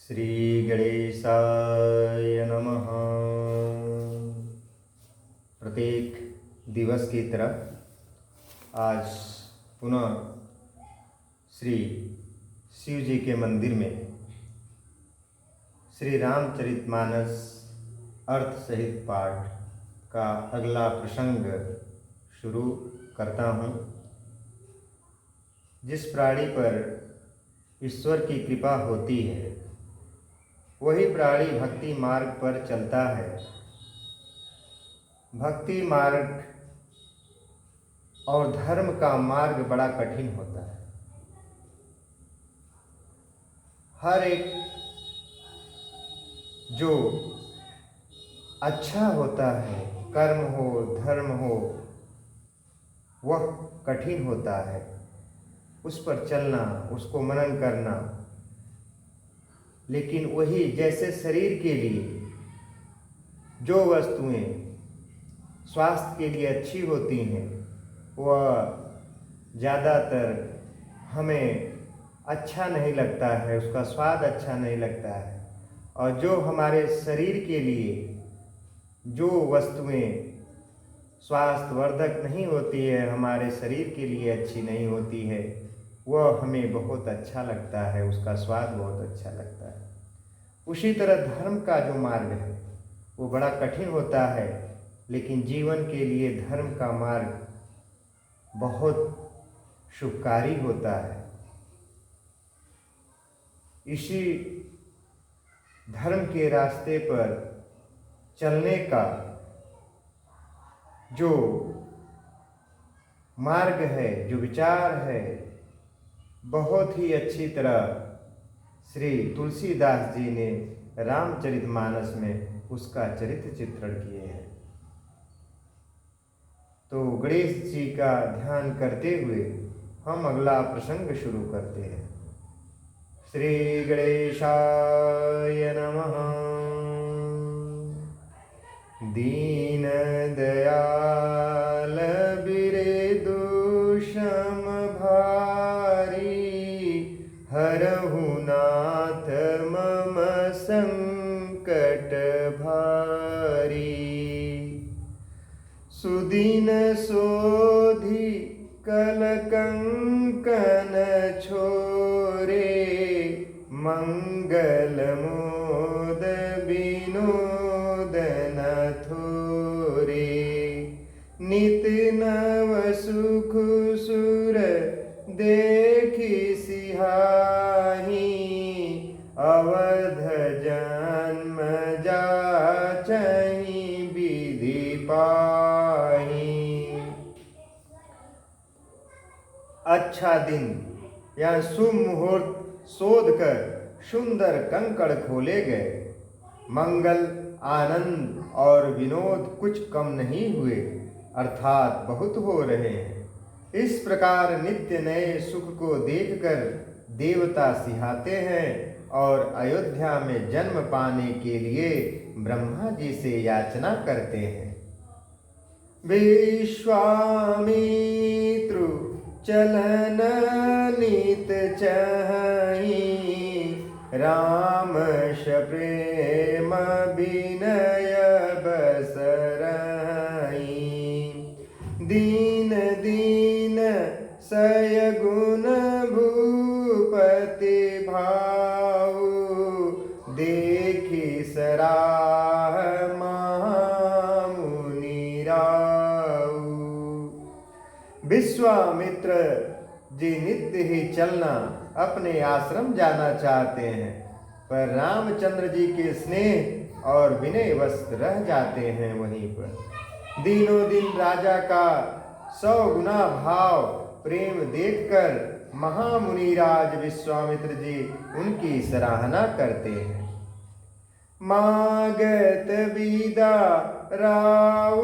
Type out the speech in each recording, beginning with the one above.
श्री गणेशाय नमः। प्रत्येक दिवस की तरह आज पुनः श्री शिव जी के मंदिर में श्री रामचरितमानस अर्थ सहित पाठ का अगला प्रसंग शुरू करता हूँ। जिस प्राणी पर ईश्वर की कृपा होती है वही प्राणी भक्ति मार्ग पर चलता है। भक्ति मार्ग और धर्म का मार्ग बड़ा कठिन होता है। हर एक जो अच्छा होता है, कर्म हो धर्म हो, वह कठिन होता है। उस पर चलना, उसको मनन करना। लेकिन वही जैसे शरीर के लिए जो वस्तुएं स्वास्थ्य के लिए अच्छी होती हैं वह ज़्यादातर हमें अच्छा नहीं लगता है, उसका स्वाद अच्छा नहीं लगता है। और जो हमारे शरीर के लिए जो वस्तुएं स्वास्थ्यवर्धक नहीं होती है, हमारे शरीर के लिए अच्छी नहीं होती है, वह हमें बहुत अच्छा लगता है, उसका स्वाद बहुत अच्छा लगता है। उसी तरह धर्म का जो मार्ग है वो बड़ा कठिन होता है, लेकिन जीवन के लिए धर्म का मार्ग बहुत शुभकारी होता है। इसी धर्म के रास्ते पर चलने का जो मार्ग है, जो विचार है, बहुत ही अच्छी तरह श्री तुलसीदास जी ने रामचरितमानस में उसका चरित्र चित्रण किए हैं। तो गणेश जी का ध्यान करते हुए हम अगला प्रसंग शुरू करते हैं। श्री गणेशाय नमः। दीन दयाल बिरेदु शम भारी, हरहु नाथ मम संकट भारी। सुदीन सोधि कल कंकन छोरे, मंगल मोद विनोदन थोरे। नित नव सुख सुर देखि सिहाही, अवध जन्म जाचहि विधि पाही। अच्छा दिन या शुभ मुहूर्त शोध कर सुंदर कंकड़ खोले गए। मंगल, आनंद और विनोद कुछ कम नहीं हुए, अर्थात बहुत हो रहे हैं। इस प्रकार नित्य नए सुख को देखकर देवता सिहाते हैं और अयोध्या में जन्म पाने के लिए ब्रह्मा जी से याचना करते हैं। विश्वामित्रु चलन नित चहि, रामश प्रेम विनय बस रहि। दीन दीन सय गुण भूपति भाऊ, देखि सराह महामुनि राऊ। विश्वामित्र जी नित्य ही चलना अपने आश्रम जाना चाहते हैं, पर रामचंद्र जी के स्नेह और विनय वश रह जाते हैं वहीं पर। दिनों दिन राजा का 100 गुना भाव प्रेम देखकर महामुनिराज विश्वामित्र जी उनकी सराहना करते हैं। मागत विदा राउ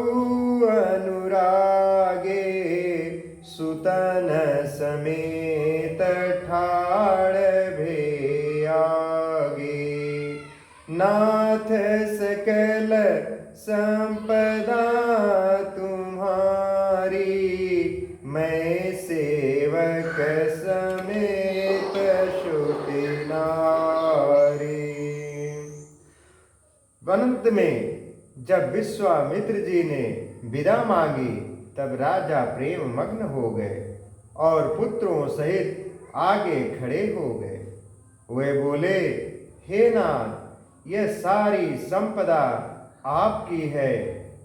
अनुरागे, सुतन समेत ठाड़ भे आगे। नाथ सकल संपदा तुम्हारी, मैं सेवक समेत श्रुति नारी। अंत में जब विश्वामित्र जी ने विदा मांगी तब राजा प्रेम मग्न हो गए और पुत्रों सहित आगे खड़े हो गए। वे बोले, हे नाथ, यह सारी संपदा आपकी है,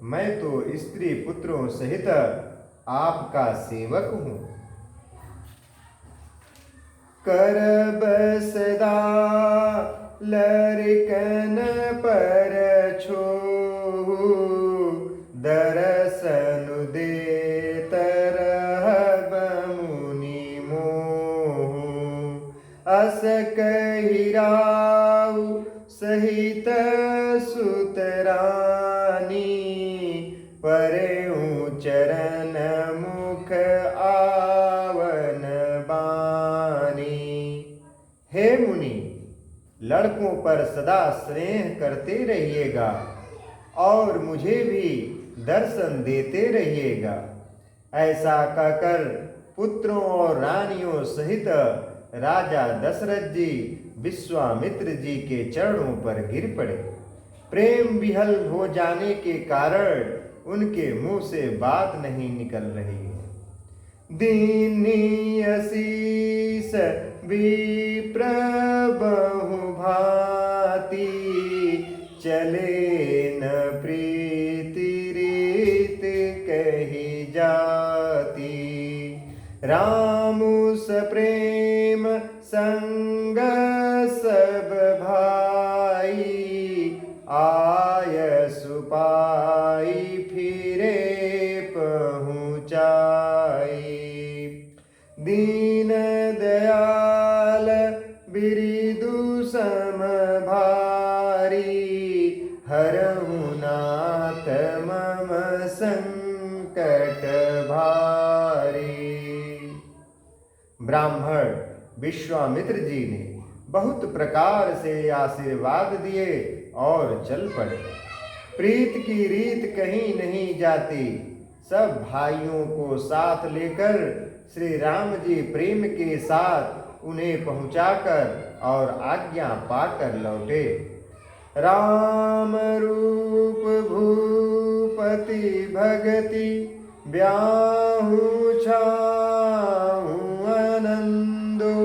मैं तो स्त्री पुत्रों सहित आपका सेवक हूँ। करब सदा लरिकन पर छोहु, दरसनु देत रहब मुनि मोहु। अस कहि राउ सहित सुत रानी, परेउ चरण मुख आवन बानी। हे मुनि, लड़कों पर सदा स्नेह करते रहिएगा और मुझे भी दर्शन देते रहिएगा। ऐसा कहकर पुत्रों और रानियों सहित राजा दशरथ जी विश्वामित्र जी के चरणों पर गिर पड़े। प्रेम विहल हो जाने के कारण उनके मुंह से बात नहीं निकल रही है। दीनी असीस विप्र बहु भांति, चले न प्रीति रीत कही जाती। रामु सप्रेम संग सब भाई, आय सुपाई फिरे पहुँचाई। दीन दयाल बिरिदु सम भारी, हरहु नाथ मम संकट भारी। ब्राह्मण विश्वामित्र जी ने बहुत प्रकार से आशीर्वाद दिए और चल पड़े। प्रीत की रीत कहीं नहीं जाती। सब भाइयों को साथ लेकर श्री राम जी प्रेम के साथ उन्हें पहुंचाकर और आज्ञा पाकर लौटे। राम रूप भूपति भगति, ब्याहु छाहु आनंदो।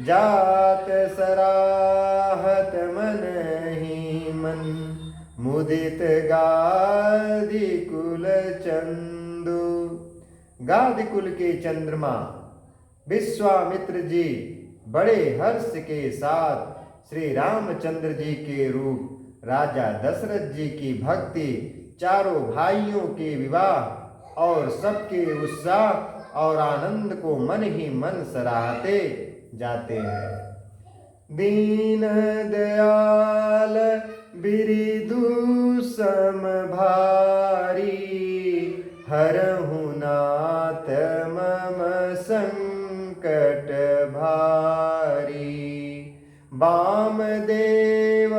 जात सराहत मन ही मन, मुदित गादि कुल चंदु। गादि कुल के चंद्रमा विश्वामित्र जी बड़े हर्ष के साथ श्री रामचंद्र जी के रूप राजा दशरथ जी की भक्ति, चारों भाइयों के विवाह और सबके उत्साह और आनंद को मन ही मन सराहते जाते हैं। दीन दयाल बिरिदु सम भारी, हरहु नाथ मम संकट भारी। वामदेव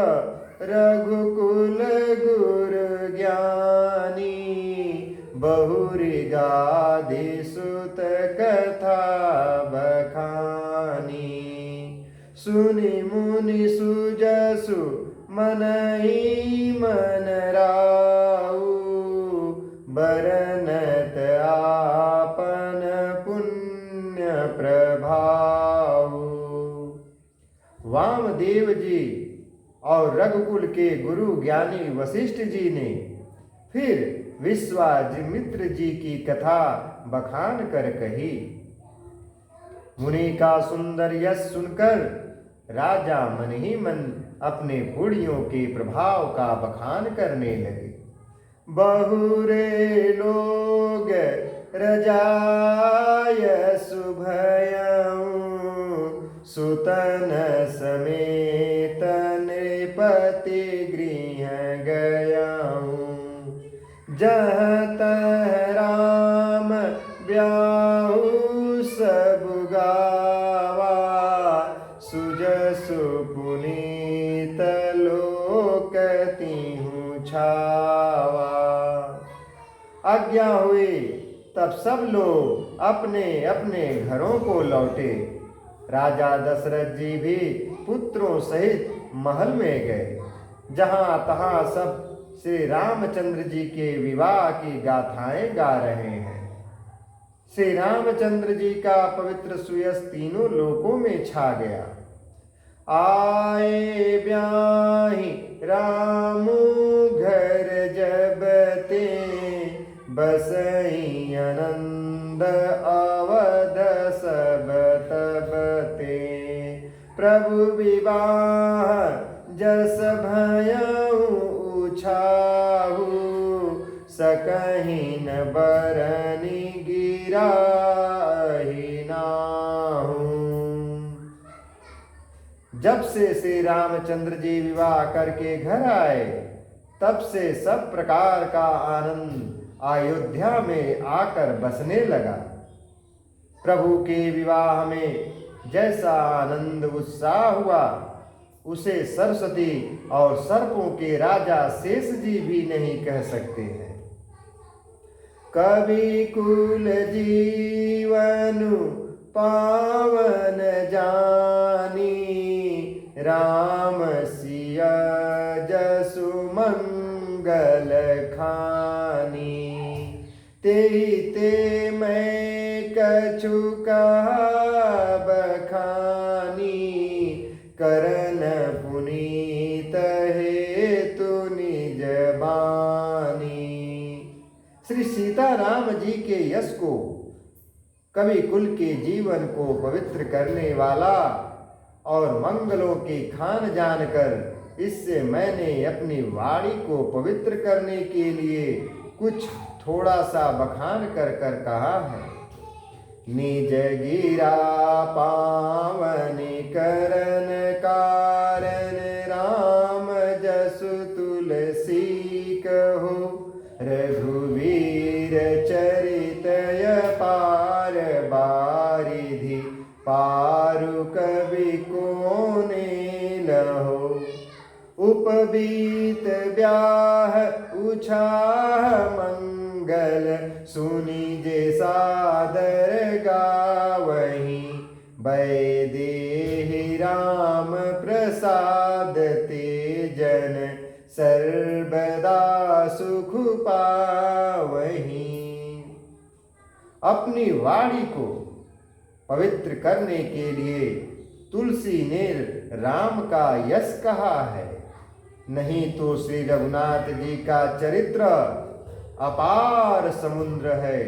रघुकुल गुर ज्ञानी, बहुरी गादि सुत कथा बखानी। सुनि मुनि सुजसु मनहि मन राउ, बरनत आपन पुण्य प्रभाव। वामदेव जी और रघुकुल के गुरु ज्ञानी वशिष्ठ जी ने फिर विश्वामित्र जी की कथा बखान कर कही। मुनि का सुंदर यश सुनकर राजा मन ही मन अपने पुड़ियों के प्रभाव का बखान करने लगे। बहुरे लोग रजाय सुभयऊ, सुतन समेत नृपति गृह गयाऊ। जहाँ तह राम ब्याहु सब गावा, सुजसु पुनीत लोक तिहु छावा। आज्ञा हुई तब सब लोग अपने अपने घरों को लौटे। राजा दशरथ जी भी पुत्रों सहित महल में गए। जहाँ तहाँ सब श्री रामचंद्र जी के विवाह की गाथाएं गा रहे हैं। श्री रामचंद्र जी का पवित्र सुयस तीनों लोकों में छा गया। आए ब्याही रामू घर जब ते, बसई आनंद अवध सब तब ते। प्रभु विवाह जस भयउ उछाहु, सकहि न बरनि गिराहि नाहु। जब से श्री रामचंद्र जी विवाह करके घर आए, तब से सब प्रकार का आनंद अयोध्या में आकर बसने लगा। प्रभु के विवाह में जैसा आनंद उत्साह हुआ, उसे सरस्वती और सर्पों के राजा शेष जी भी नहीं कह सकते हैं। कवि कुल जीवनु पावन जानी, राम सिया जसु मंगल खानी। तेहि ते मैं कछु कहा बखानी, करन पुनीत हेतु निज बानी। श्री सीताराम जी के यश को, कवि कुल के जीवन को पवित्र करने वाला और मंगलों की खान जानकर इससे मैंने अपनी वाणी को पवित्र करने के लिए कुछ थोड़ा सा बखान कर कर कहा है। निज गिरा पावन करन कारण, राम जसु तुलसी कहो। रघुवीर चरित अपार, बारिधि पारु कवि कोने लहो। उपबीत ब्याह उछाह मंगल, सुनी जे सादर गावहीं। वैदेहि राम प्रसाद तेजन, सर्वदा सुख पावहीं। अपनी वाणी को पवित्र करने के लिए तुलसी ने राम का यश कहा है, नहीं तो श्री रघुनाथ जी का चरित्र अपार समुद्र है।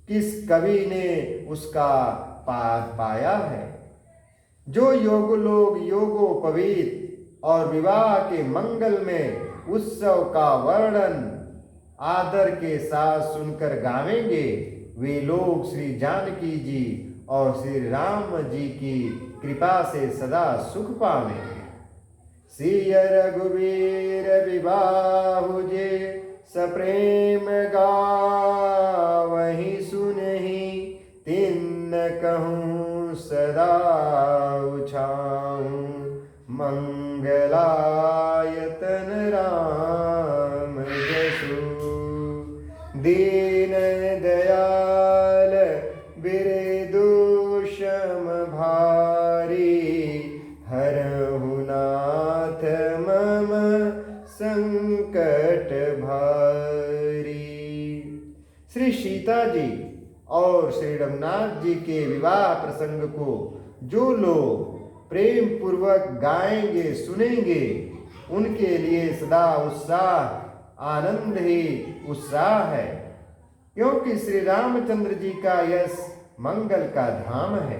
किस कवि ने उसका पार पाया है। जो योग लोग योगोपवीत और विवाह के मंगल में उत्सव का वर्णन आदर के साथ सुनकर गावेंगे, वे लोग श्री जानकी जी और श्री राम जी की कृपा से सदा सुख पावेंगे। सिय रघुवीर विवाहु जे, सप्रेम गावहीं सुनहि। तिन्न कहूँ सदा उछाऊँ, मंगलायतन राम जसु। दीन दयाल बिरदुषम भारी, हरहु नाथ मम संकट भारी। श्री सीता जी और श्री रघुनाथ जी के विवाह प्रसंग को जो लोग प्रेम पूर्वक गाएंगे सुनेंगे, उनके लिए सदा उत्साह आनंद ही उत्साह है, क्योंकि श्री रामचंद्र जी का यश मंगल का धाम है।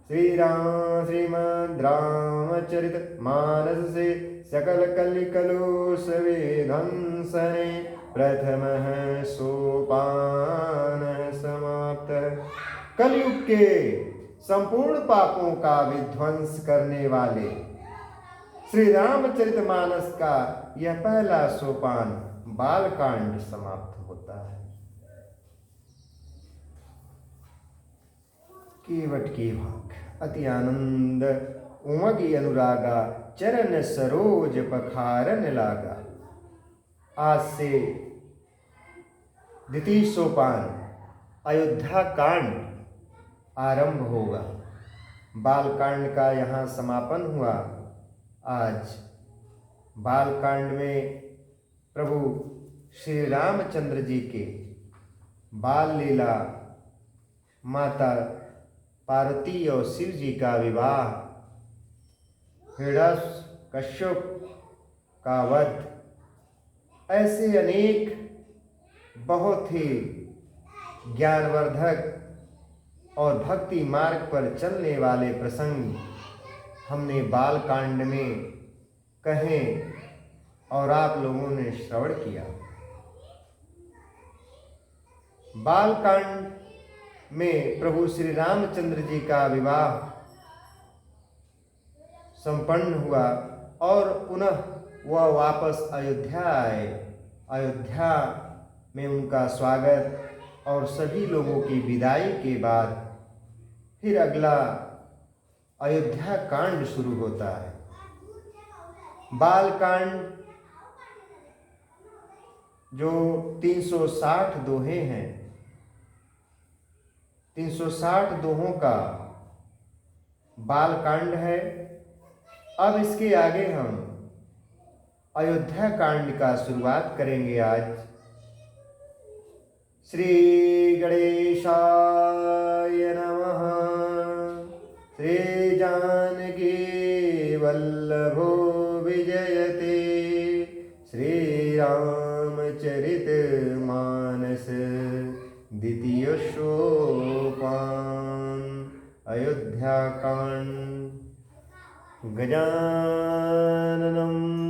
श्रीमद् रामचरित मानस से सकल कलिकलुष विध्वंसने, प्रथम सोपान समाप्त। कलयुग के संपूर्ण पापों का विध्वंस करने वाले श्री रामचरितमानस का यह पहला सोपान बालकांड समाप्त होता है। केवट की भाग अति आनंद उमगी अनुरागा, चरण सरोज पखारन लागा। आज से द्वितीय सोपान अयोध्या कांड आरंभ होगा। बालकांड का यहाँ समापन हुआ। आज बालकांड में प्रभु श्री रामचंद्र जी के बाल लीला, माता पार्वती और शिव जी का विवाह, हिरण्यकश्यप का वध, ऐसे अनेक बहुत ही ज्ञानवर्धक और भक्ति मार्ग पर चलने वाले प्रसंग हमने बालकांड में कहे और आप लोगों ने श्रवण किया। बालकांड में प्रभु श्री रामचंद्र जी का विवाह संपन्न हुआ और पुनः वह वापस अयोध्या आए। अयोध्या में उनका स्वागत और सभी लोगों की विदाई के बाद फिर अगला अयोध्या कांड शुरू होता है। बालकांड जो 360 दोहे हैं, 360 दोहों का बालकांड है। अब इसके आगे हम अयोध्या कांड का शुरुआत करेंगे आज। श्री गणेशाय नमः। श्री जानकी वल्लभो विजयते। श्री रामचरित मानस द्वितीय सोपान। अयोध्या कांड। गजाननम